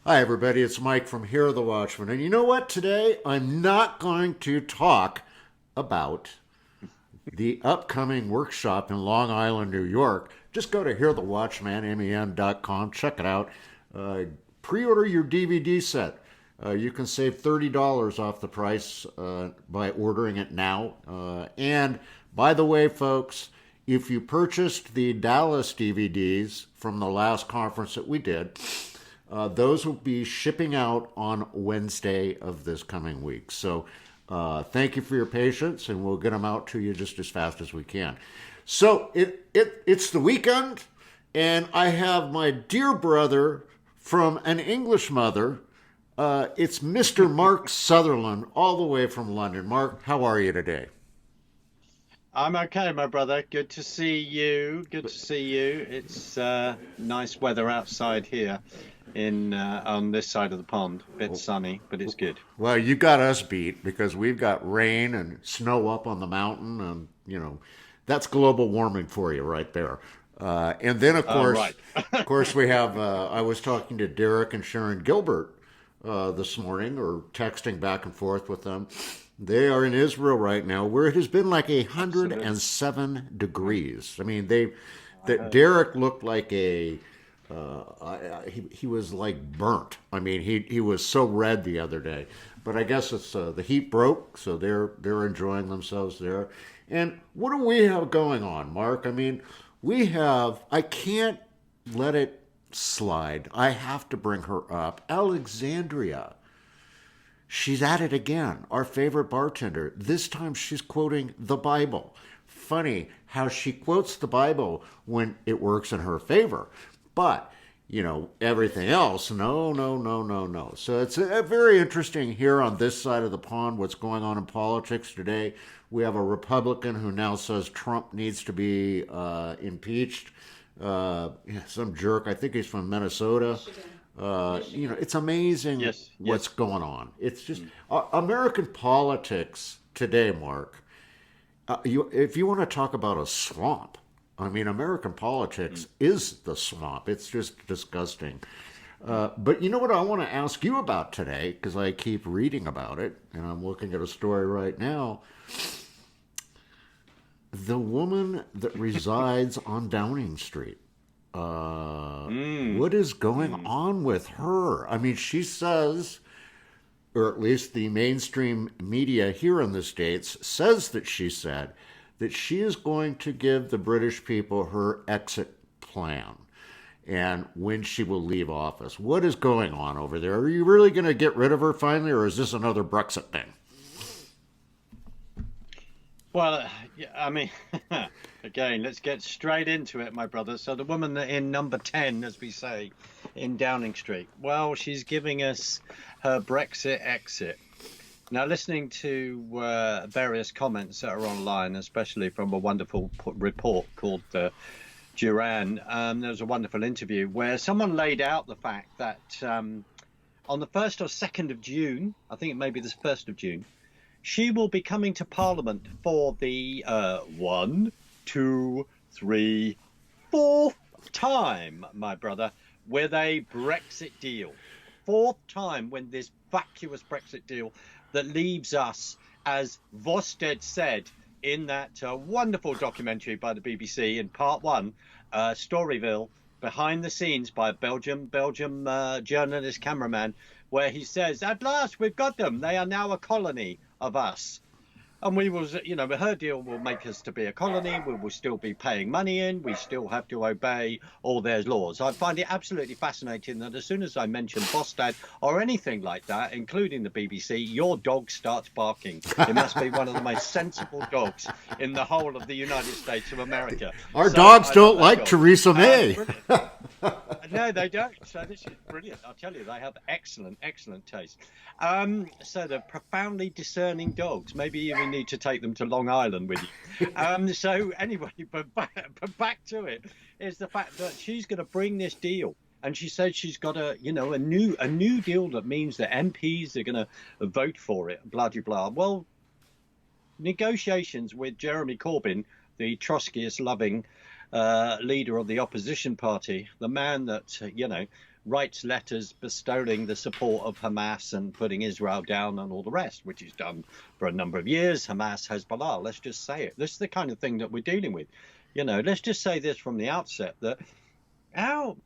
Hi, everybody. It's Mike from Here the Watchmen. And you know what? Today, I'm not going to talk about the upcoming workshop in Long Island, New York. Just go to hearthewatchman.com. Check it out. Uh, Pre order your DVD set. You can save $30 off the price by ordering it now. And by the way, folks, if you purchased the Dallas DVDs from the last conference that we did, those will be shipping out on Wednesday of this coming week. So thank you for your patience, and we'll get them out to you just as fast as we can. So it's the weekend, and I have my dear brother from an English mother. It's Mr. Mark Sutherland, all the way from London. Mark, how are you today? I'm okay, my brother. Good to see you. Good to see you. It's nice weather outside here in on this side of the pond. Bit sunny, but it's good. Well, you got us beat because we've got rain and snow up on the mountain, and that's global warming for you right there. And then, Right. of course, we have. I was talking to Derek and Sharon Gilbert this morning, or texting back and forth with them. They are in Israel right now, where it has been like Absolutely. 107 degrees. I mean, I that heard. Derek looked like he was like burnt. I mean, he was so red the other day. But I guess it's the heat broke, so they're enjoying themselves there. And what do we have going on, Mark? I mean, we have. I can't let it slide. I have to bring her up. Alexandria. She's at it again, our favorite bartender. This time she's quoting the Bible. Funny how she quotes the Bible when it works in her favor. But, everything else, no, no, no, no, no. So it's very interesting here on this side of the pond what's going on in politics today. We have a Republican who now says Trump needs to be impeached. Some jerk, I think he's from Minnesota. It's amazing Yes, what's yes. going on. It's just Mm. American politics today, Mark. If you want to talk about a swamp, I mean, American Mm. politics is the swamp. It's just disgusting. But you know what I want to ask you about today, because I keep reading about it, and I'm looking at a story right now. The woman that resides on Downing Street. Mm. What is going Mm. on with her? I mean, she says, or at least the mainstream media here in the States says that she said that she is going to give the British people her exit plan and when she will leave office. What is going on over there? Are you really going to get rid of her finally, or is this another Brexit thing? Well, yeah, I mean, again, let's get straight into it, my brother. So the woman that in number 10, as we say, in Downing Street, well, she's giving us her Brexit exit. Now, listening to various comments that are online, especially from a wonderful report called Duran, there was a wonderful interview where someone laid out the fact that on the 1st or 2nd of June, I think it may be the 1st of June, she will be coming to Parliament for the one, two, three, fourth time, my brother, with a Brexit deal. Fourth time when this vacuous Brexit deal that leaves us, as Vosted said in that wonderful documentary by the BBC in part one, Storyville, behind the scenes by a Belgium journalist cameraman, where he says, "At last, we've got them. They are now a colony of us." And we will, her deal will make us to be a colony. We will still be paying money in. We still have to obey all their laws. I find it absolutely fascinating that as soon as I mention Bostad or anything like that, including the BBC, your dog starts barking. It must be one of the most sensible dogs in the whole of the United States of America. Our So dogs I love don't that like dog. Theresa May. Brilliant. No, they don't. So this is brilliant. I'll tell you, they have excellent, excellent taste. So they're profoundly discerning dogs. Maybe you even need to take them to Long Island with you. So anyway, but back to it is the fact that she's going to bring this deal. And she said she's got a new deal that means that MPs are going to vote for it, blah, blah, blah. Well, negotiations with Jeremy Corbyn, the Trotskyist loving leader of the opposition party, the man that, writes letters bestowing the support of Hamas and putting Israel down and all the rest, which he's done for a number of years. Hamas, Hezbollah, let's just say it. This is the kind of thing that we're dealing with. Let's just say this from the outset, that our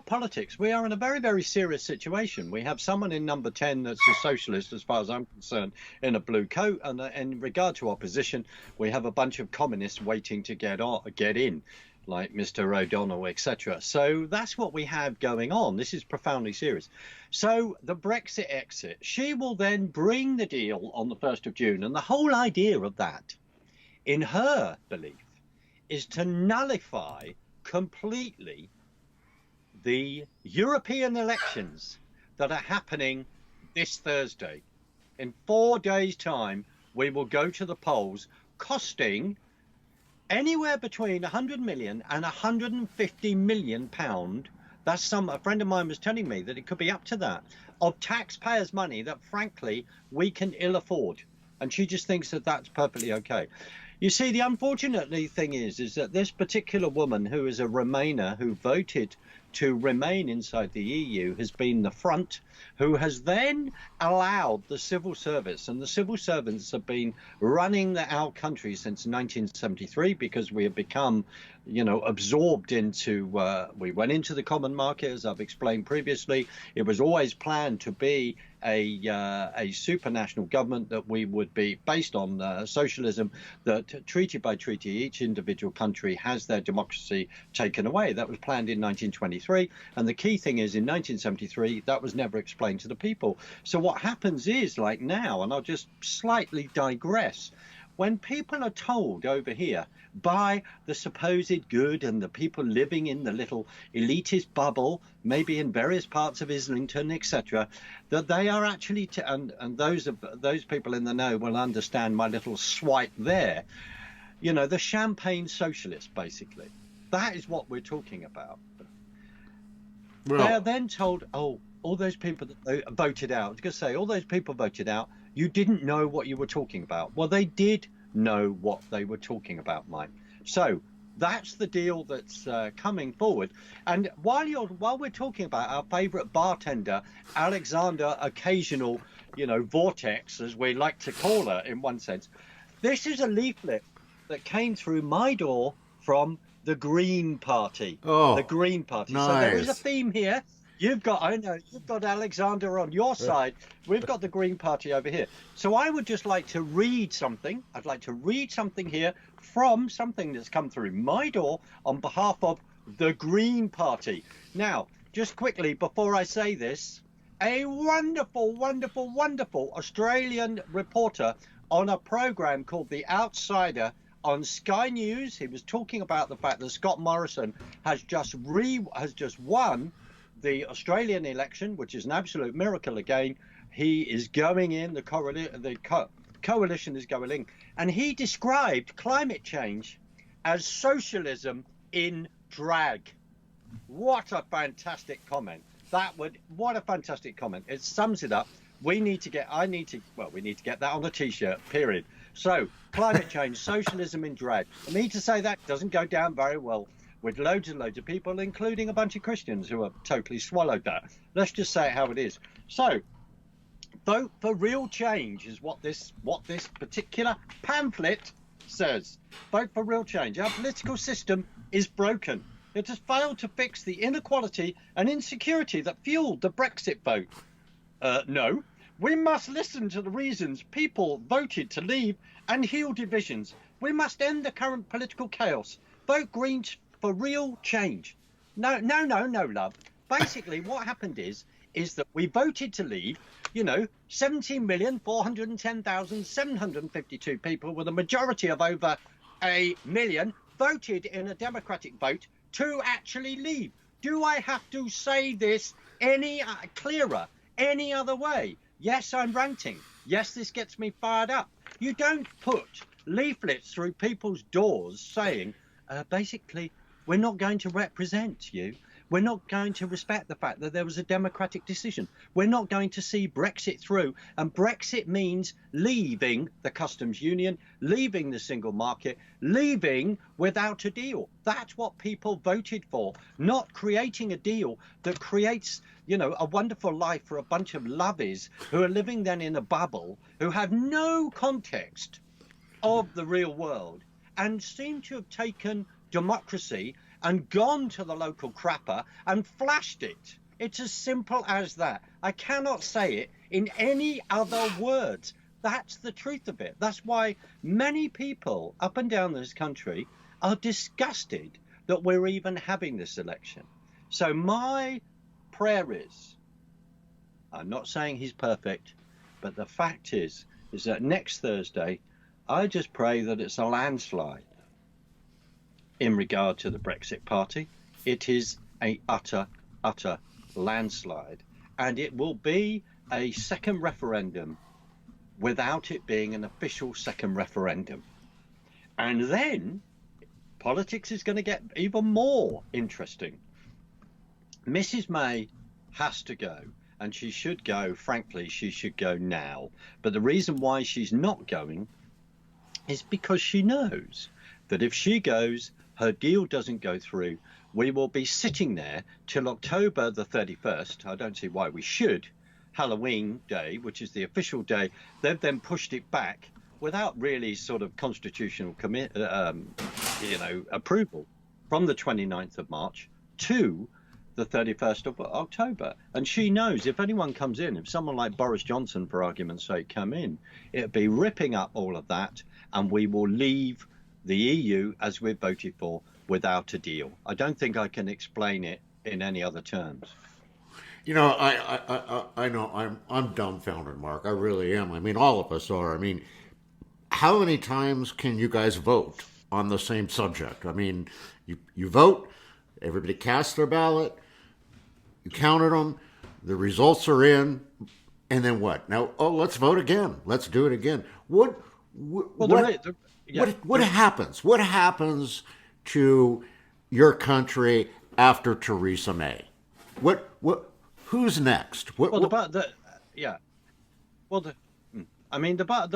politics, we are in a very, very serious situation. We have someone in number 10 that's a socialist, as far as I'm concerned, in a blue coat. And in regard to opposition, we have a bunch of communists waiting to get in, like Mr. O'Donnell, etc. So that's what we have going on. This is profoundly serious. So the Brexit exit, she will then bring the deal on the 1st of June. And the whole idea of that, in her belief, is to nullify completely the European elections that are happening this Thursday. In 4 days' time, we will go to the polls, costing anywhere between 100 million and 150 million pound. That's a friend of mine was telling me that it could be up to that, of taxpayers' money that, frankly, we can ill afford. And she just thinks that that's perfectly okay. You see, the unfortunate thing is that this particular woman, who is a Remainer, who voted to remain inside the EU, has been the front, who has then allowed the civil service, and the civil servants have been running our country since 1973, because we have become, absorbed into, we went into the common market, as I've explained previously. It was always planned to be a supranational government, that we would be based on socialism, that treaty by treaty, each individual country has their democracy taken away. That was planned in 1923. And the key thing is, in 1973, that was never explained to the people. So what happens is, like now, and I'll just slightly digress, when people are told over here by the supposed good and the people living in the little elitist bubble, maybe in various parts of Islington, etc., that they are actually, and those people in the know will understand my little swipe there, the champagne socialists, basically. That is what we're talking about. Well, they are then told, oh, all those people that voted out, I was going to say, all those people voted out, you didn't know what you were talking about. Well, they did know what they were talking about, Mike. So that's the deal that's coming forward. And while we're talking about our favourite bartender, Alexander Occasional, Vortex, as we like to call her in one sense, this is a leaflet that came through my door from the Green Party. Oh, the Green Party. Nice. So there is a theme here. You've got Alexander on your side. We've got the Green Party over here. So I would just like to read something. I'd like to read something here from something that's come through my door on behalf of the Green Party. Now, just quickly, before I say this, a wonderful, wonderful, wonderful Australian reporter on a program called The Outsider on Sky News, he was talking about the fact that Scott Morrison has just won the Australian election, which is an absolute miracle again. He is going in, the coalition is going in, and he described climate change as socialism in drag. What a fantastic comment. What a fantastic comment. It sums it up. We need to get that on a t-shirt, period. So, climate change, socialism in drag. For me to say that doesn't go down very well with loads and loads of people, including a bunch of Christians who have totally swallowed that. Let's just say it how it is. So, vote for real change is what this particular pamphlet says. Vote for real change. Our political system is broken. It has failed to fix the inequality and insecurity that fueled the Brexit vote. No. We must listen to the reasons people voted to leave and heal divisions. We must end the current political chaos. Vote Green for real change. No, love. Basically, what happened is that we voted to leave, 17,410,752 people, with a majority of over 1 million, voted in a democratic vote to actually leave. Do I have to say this any clearer, any other way? Yes, I'm ranting. Yes, this gets me fired up. You don't put leaflets through people's doors saying, basically, we're not going to represent you. We're not going to respect the fact that there was a democratic decision. We're not going to see Brexit through. And Brexit means leaving the customs union, leaving the single market, leaving without a deal. That's what people voted for, not creating a deal that creates, a wonderful life for a bunch of lovies who are living then in a bubble, who have no context of the real world and seem to have taken democracy and gone to the local crapper and flashed it. It's as simple as that. I cannot say it in any other words. That's the truth of it. That's why many people up and down this country are disgusted that we're even having this election. So my prayer is, I'm not saying he's perfect, but the fact is that next Thursday, I just pray that it's a landslide. In regard to the Brexit Party, it is a utter landslide, and it will be a second referendum without it being an official second referendum. And then politics is going to get even more interesting. Mrs. May has to go, and she should go. Frankly, she should go now. But the reason why she's not going is because she knows that if she goes, her deal doesn't go through, we will be sitting there till October the 31st. I don't see why we should. Halloween Day, which is the official day. They've then pushed it back without really sort of constitutional approval from the 29th of March to the 31st of October. And she knows if anyone comes in, if someone like Boris Johnson, for argument's sake, come in, it'll be ripping up all of that, and we will leave the EU, as we've voted for, without a deal. I don't think I can explain it in any other terms. I know I'm dumbfounded, Mark. I really am. I mean, all of us are. I mean, how many times can you guys vote on the same subject? I mean, you vote, everybody casts their ballot, you counted them, the results are in, and then what? Now, let's vote again. Let's do it again. What happens? What happens to your country after Theresa May? Who's next? The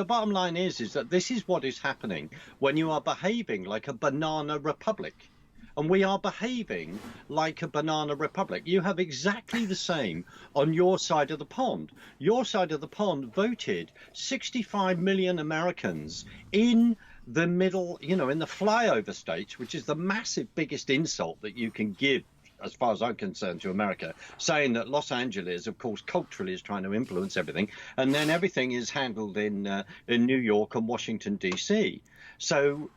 bottom line is that this is what is happening when you are behaving like a banana republic. And we are behaving like a banana republic. You have exactly the same on your side of the pond. Your side of the pond voted 65 million Americans in the middle, in the flyover states, which is the massive biggest insult that you can give, as far as I'm concerned, to America, saying that Los Angeles, of course, culturally is trying to influence everything, and then everything is handled in New York and Washington, D.C. So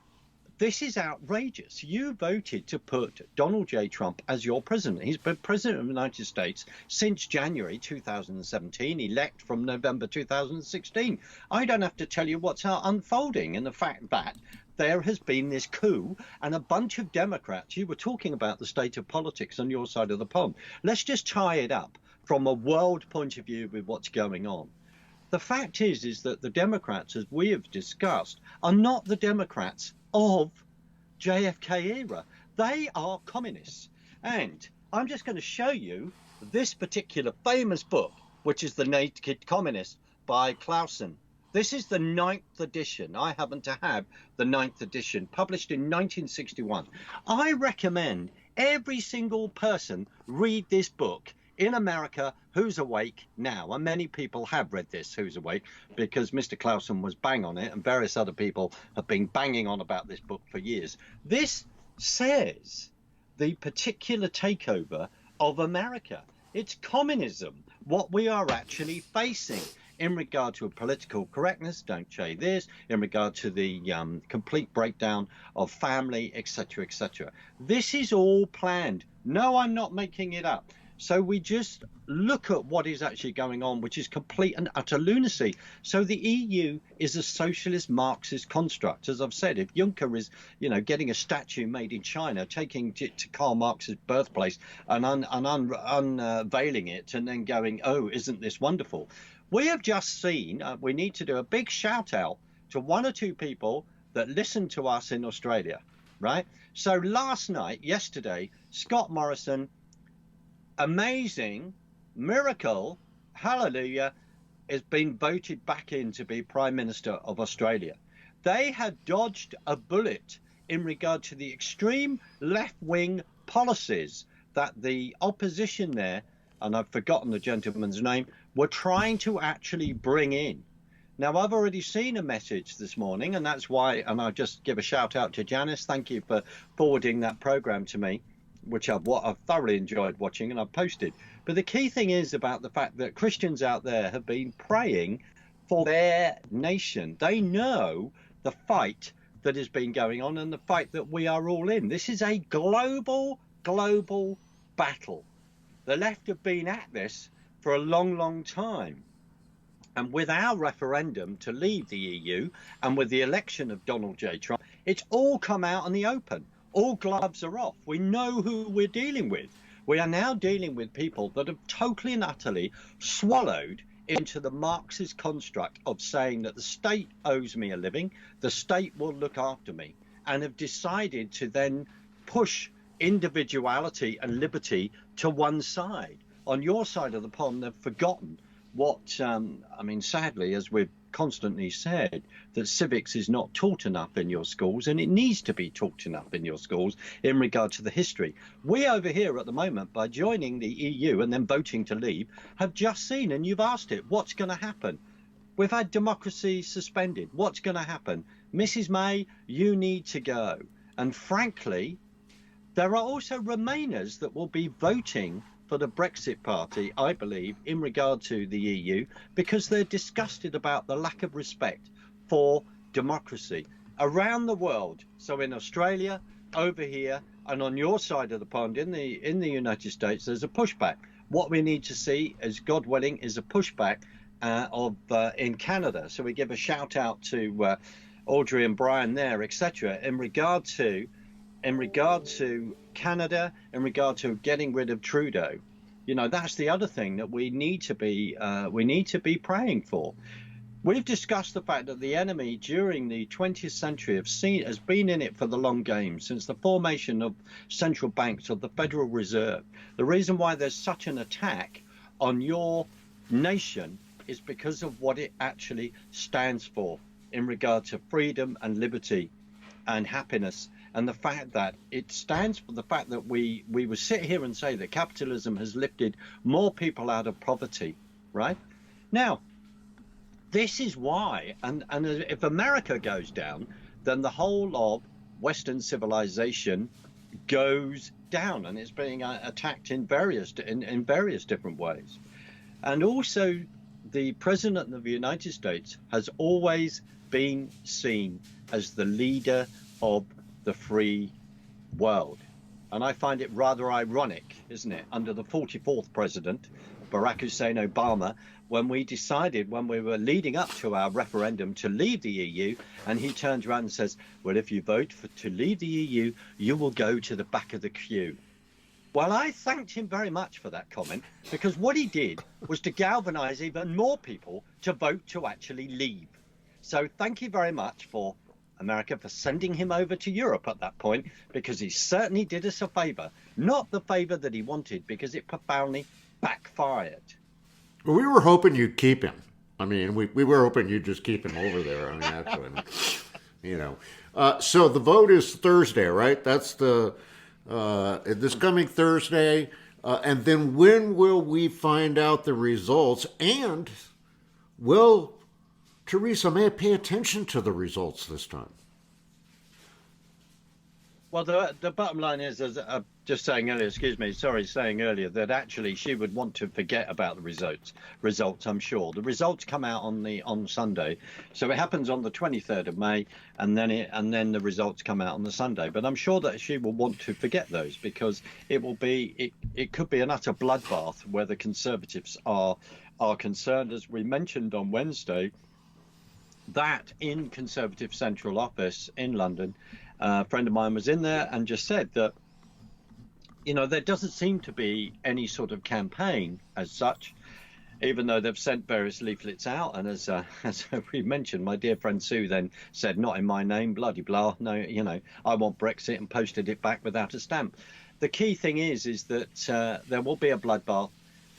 this is outrageous. You voted to put Donald J. Trump as your president. He's been president of the United States since January 2017, elect from November 2016. I don't have to tell you what's unfolding in the fact that there has been this coup and a bunch of Democrats. You were talking about the state of politics on your side of the pond. Let's just tie it up from a world point of view with what's going on. The fact is that the Democrats, as we have discussed, are not the Democrats of JFK era. They are communists. And I'm just going to show you this particular famous book, which is The Naked Communist by Clausen. This is the 9th edition. I happen to have the 9th edition, published in 1961. I recommend every single person read this book in America who's awake now. And many people have read this, who's awake, because Mr. Clausen was bang on it, and various other people have been banging on about this book for years. This says the particular takeover of America. It's communism, what we are actually facing. In regard to political correctness, don't say this, in regard to the complete breakdown of family, etc., etc. This is all planned. No, I'm not making it up. So we just look at what is actually going on, which is complete and utter lunacy. So the EU is a socialist Marxist construct. As I've said, if Juncker is, getting a statue made in China, taking it to Karl Marx's birthplace and unveiling it and then going, oh, isn't this wonderful? We have just seen, we need to do a big shout out to one or two people that listen to us in Australia, right? So yesterday, Scott Morrison amazing miracle, hallelujah, has been voted back in to be Prime Minister of Australia. They had dodged a bullet in regard to the extreme left-wing policies that the opposition there, and I've forgotten the gentleman's name, were trying to actually bring in. Now, I've already seen a message this morning, and that's why, and I'll just give a shout out to Janice. Thank you for forwarding that program to me, which I've thoroughly enjoyed watching, and I've posted. But the key thing is about the fact that Christians out there have been praying for their nation. They know the fight that has been going on and the fight that we are all in. This is a global battle. The left have been at this for a long time. And with our referendum to leave the EU and with the election of Donald J. Trump, it's all come out in the open. All gloves are off. We know who we're dealing with. We are now dealing with people that have totally and utterly swallowed into the Marxist construct of saying that the state owes me a living, the state will look after me, and have decided to then push individuality and liberty to one side. On your side of the pond, they've forgotten what, sadly, as we've constantly said, that civics is not taught enough in your schools, and it needs to be taught enough in your schools in regard to the history. We over here at the moment, by joining the EU and then voting to leave, have just seen, and you've asked it, what's going to happen? We've had democracy suspended. What's going to happen? Mrs. May, you need to go. And frankly, there are also Remainers that will be voting for the Brexit party, I believe, in regard to the EU, because they're disgusted about the lack of respect for democracy around the world. So in Australia, over here, and on your side of the pond in the United States, there's a pushback. What we need to see, as God willing, is a pushback in Canada. So we give a shout out to Audrey and Brian there, etc., in regard to Canada, in regard to getting rid of Trudeau. You know, that's the other thing that we need to be praying for. We've discussed the fact that the enemy during the 20th century has been in it for the long game, since the formation of central banks, of the Federal Reserve. The reason why there's such an attack on your nation is because of what it actually stands for in regard to freedom and liberty and happiness. And the fact that it stands for the fact that we would sit here and say that capitalism has lifted more people out of poverty, right? Now, this is why, and if America goes down, then the whole of Western civilization goes down, and it's being attacked in various different ways. And also, the President of the United States has always been seen as the leader of the free world. And I find it rather ironic, isn't it, under the 44th president, Barack Hussein Obama, when we were leading up to our referendum to leave the EU, and he turns around and says, well, if you vote to leave the EU, you will go to the back of the queue. Well, I thanked him very much for that comment, because what he did was to galvanize even more people to vote to actually leave. So thank you very much for America for sending him over to Europe at that point, because he certainly did us a favor, not the favor that he wanted, because it profoundly backfired. Well, we were hoping you'd keep him. I mean, we were hoping you'd just keep him over there. I mean, actually, you know. So the vote is Thursday, right? That's this coming Thursday. And then when will we find out the results? And will Theresa May pay attention to the results this time? Well, the bottom line is, as just saying earlier, saying earlier that actually she would want to forget about the results, I'm sure. The results come out on Sunday. So it happens on the 23rd of May, and then the results come out on the Sunday. But I'm sure that she will want to forget those, because it could be an utter bloodbath where the Conservatives are concerned. As we mentioned on Wednesday, that in Conservative Central Office in London, a friend of mine was in there and just said that, you know, there doesn't seem to be any sort of campaign as such, even though they've sent various leaflets out. And as we mentioned, my dear friend Sue then said, not in my name, bloody blah. No, you know, I want Brexit, and posted it back without a stamp. the key thing is that there will be a bloodbath,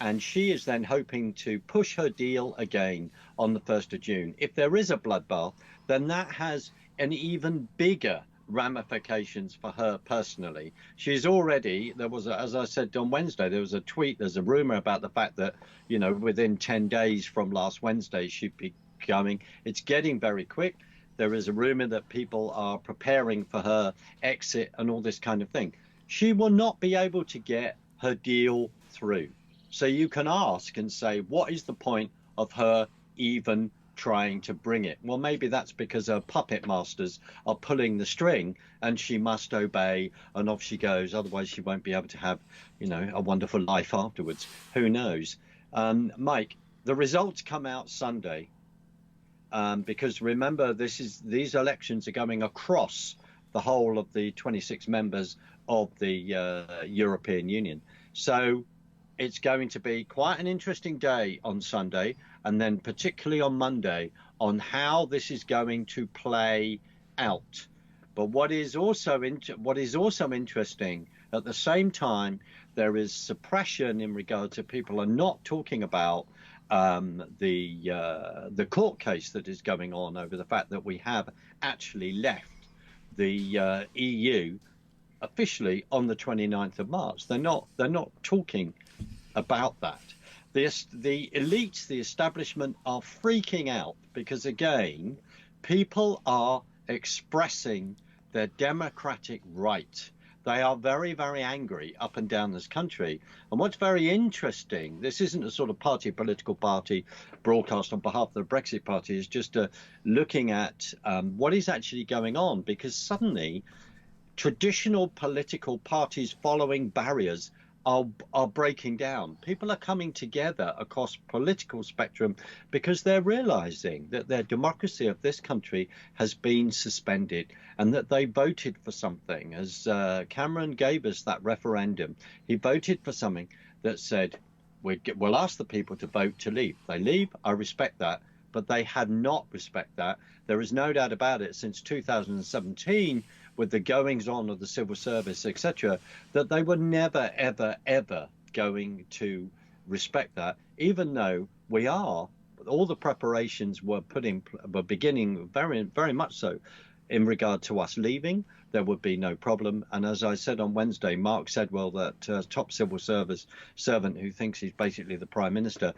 and she is then hoping to push her deal again on the 1st of June. If there is a bloodbath, then that has an even bigger ramifications for her personally. She's already, as I said on Wednesday, there was a tweet, there's a rumor about the fact that, within 10 days from last Wednesday, she'd be coming. It's getting very quick. There is a rumor that people are preparing for her exit and all this kind of thing. She will not be able to get her deal through. So you can ask and say, what is the point of her even trying to bring it? Well, maybe that's because her puppet masters are pulling the string and she must obey, and off she goes. Otherwise, she won't be able to have, a wonderful life afterwards. Who knows? Mike, the results come out Sunday, because remember, these elections are going across the whole of the 26 members of the European Union. So it's going to be quite an interesting day on Sunday, and then particularly on Monday, on how this is going to play out. But what is also interesting, at the same time, there is suppression in regard to people are not talking about the court case that is going on over the fact that we have actually left the EU officially on the 29th of March. They're not talking about that. The elites, the establishment, are freaking out because, again, people are expressing their democratic right. They are very, very angry up and down this country. And what's very interesting, this isn't a sort of political party broadcast on behalf of the Brexit Party, is just looking at what is actually going on, because suddenly traditional political parties following barriers are breaking down. People are coming together across political spectrum because they're realizing that their democracy of this country has been suspended, and that they voted for something. As Cameron gave us that referendum, he voted for something that said, we'll ask the people to vote to leave. They leave, I respect that, but they had not respect that. There is no doubt about it, since 2017, with the goings on of the civil service, etc., that they were never, ever, ever going to respect that, even though all the preparations were beginning very, very much so in regard to us leaving. There would be no problem. And as I said on Wednesday, Mark Sedwell, that top civil service servant who thinks he's basically the prime minister,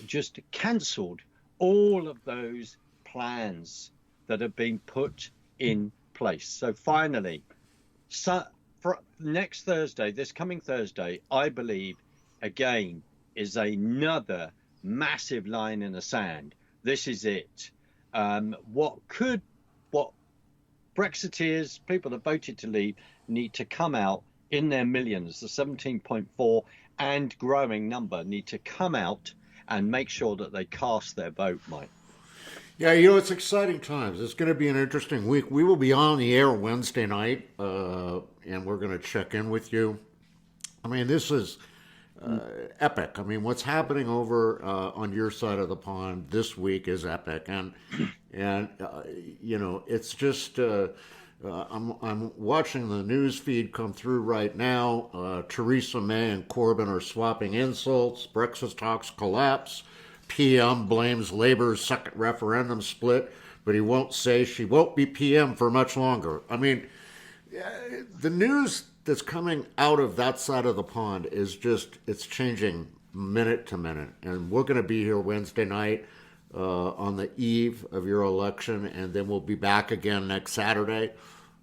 just cancelled all of those plans that have been put in place. So finally, for next Thursday, this coming Thursday, I believe, again, is another massive line in the sand. This is it. What Brexiteers, people that voted to leave, need to come out in their millions, the 17.4 and growing number, need to come out and make sure that they cast their vote, Mike. Yeah, it's exciting times. It's going to be an interesting week. We will be on the air Wednesday night, and we're going to check in with you. I mean, this is epic. I mean, what's happening over on your side of the pond this week is epic, and it's just. I'm watching the news feed come through right now. Theresa May and Corbyn are swapping insults. Brexit talks collapse. PM blames Labour's second referendum split, but he won't say she won't be PM for much longer. I mean, the news that's coming out of that side of the pond is it's changing minute to minute. And we're going to be here Wednesday night on the eve of your election, and then we'll be back again next Saturday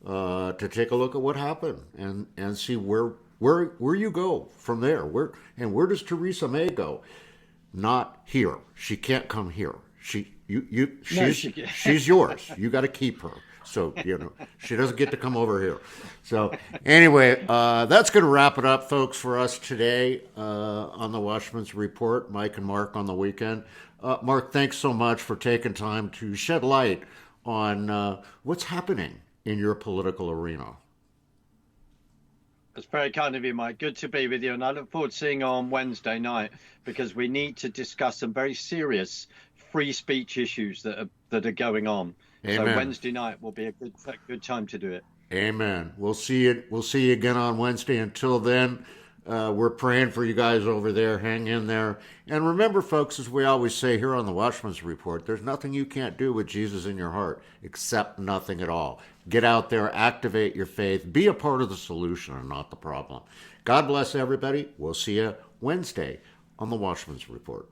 to take a look at what happened and see where you go from there. Where does Theresa May go? Not here. She can't come here. She's yours. You got to keep her. So, she doesn't get to come over here. So anyway, that's going to wrap it up, folks, for us today on the Watchmen's Report. Mike and Mark on the weekend. Mark, thanks so much for taking time to shed light on what's happening in your political arena. It's very kind of you, Mike. Good to be with you. And I look forward to seeing you on Wednesday night, because we need to discuss some very serious free speech issues that are going on. Amen. So Wednesday night will be a good time to do it. Amen. We'll see it. We'll see you again on Wednesday. Until then, we're praying for you guys over there. Hang in there. And remember, folks, as we always say here on the Watchman's Report, there's nothing you can't do with Jesus in your heart, except nothing at all. Get out there, activate your faith, be a part of the solution and not the problem. God bless everybody. We'll see you Wednesday on the Watchman's Report.